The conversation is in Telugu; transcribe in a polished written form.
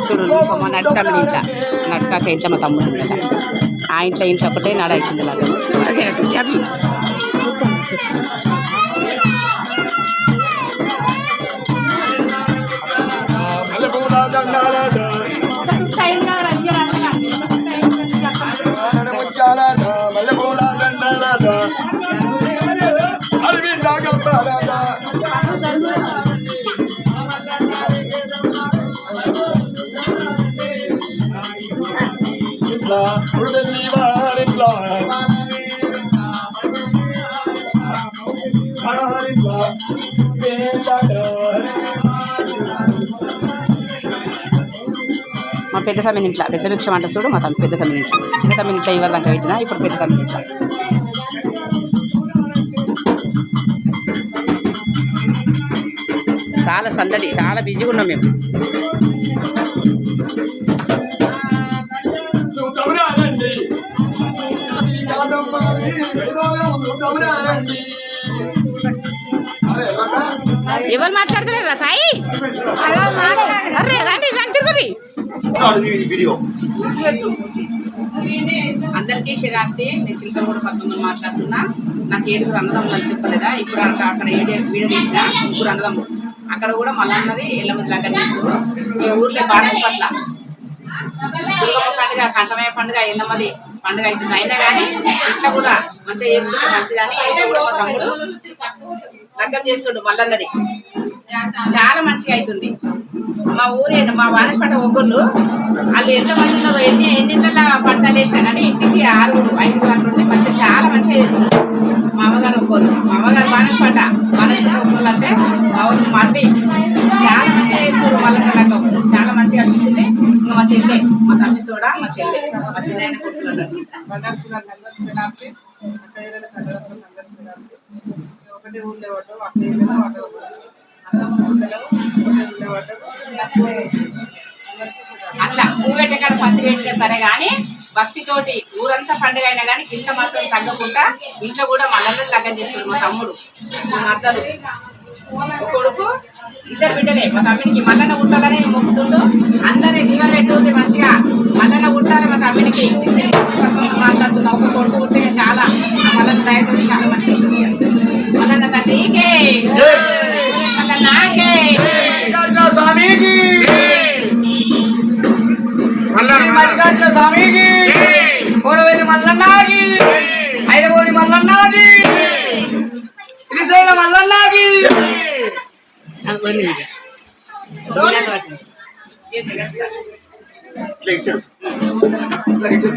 చూడు మా నడుకమ్మ ఇంట్లో నడుకాక ఇంట్లో మా తమ్ముడు కదా ఆ ఇంట్లో ఒకటే నడ అవుతుంది నాకు మా పెద్ద తమ్మిని ఇంట్లో పెద్ద భిక్షం అంటే చూడు మా పెద్ద తమ్మిని ఇంట్లో చిన్న తమ్మిని ఇంట్లో ఇవ్వాలంక పెట్టినా ఇప్పుడు పెద్ద తమ్మిని ఇంట్లో చాలా సందడి చాలా బిజీగా ఉన్నాం మేము ఎవరు మాట్లాడతలేరా సాయి అరే రండి రండి తిరుగురి అందరికీ శరాబ్ది నేను చిలకలగూడ పద్మని మాట్లాడుతున్నా నాకు 7 అన్నదమ్ములు చెప్పలేదా ఇప్పుడు అక్కడ వీడియో తీసిన 3 అన్నదమ్ములు అక్కడ కూడా మళ్ళీ అన్నది ఎల్లమ్మ దగ్గర చేస్తారు ఈ ఊర్లో బారస్ పట్ల దుర్గమ్మ పండుగ కంఠమయ్య పండుగ ఎల్లమ్మది పండుగ అవుతుంది అయినా కానీ ఇట్లా కూడా మంచిగా చేసుకుంటే మంచిదని ఇంట్లో కూడా మా తమ్ముడు లగ్గం చేస్తుండు మల్లన్నది చాలా మంచిగా అవుతుంది మా ఊరే మా వానస్పేట ఒగ్గుళ్ళు వాళ్ళు ఎంతమంది ఉన్నారు ఎన్నిళ్ళ పంటలు వేసినా కానీ ఇంటికి 6 5 గంటలు మంచిగా చాలా మంచిగా చేస్తుంది మా అమ్మగారు ఒగ్గుళ్ళు మా అమ్మగారు వానస్పేట ఒగ్గుళ్ళు అంటే మా ఊరు మంది చాలా మంచిగా చేస్తారు మల్లన్న లగ్గం చాలా మంచిగా అనిపిస్తుంది ఇంకా మా చెల్లె మా తమ్మి తోడా మా చెల్లె మా చిన్న కొట్టుకున్నారు ఒకటి ఊళ్ళో అట్లా పువ్వు కాడ పత్తి పెట్టినా సరే కానీ భక్తితోటి ఊరంతా పండుగ అయినా కానీ ఇంట్లో మాత్రం తగ్గకుండా ఇంట్లో కూడా మల్లన్నది లగ్గం చేస్తాడు మా తమ్ముడు మా మద్దలు కొడుకు 2 బిడ్డలే మా తమ్మినికి మల్లన్న ఉండాలని మొక్కుతుండు అందరి దీవెన పెట్టుంది మంచిగా మల్లన్న ఉండాలి మా తమ్మినికి మాట్లాడుతున్నా ఒక కొడుకు ఉంటే చాలా ఆ మల్లన్న దయతో చాలా మంచిగా మల్లన్న తండ్రికి మల్లన్నకి స్వామికి మల్లికార్జున స్వామికి కోడవేలి మల్లన్నకి ఐదగోడి మల్లన్నకి శ్రీశైల మల్లన్నకి Like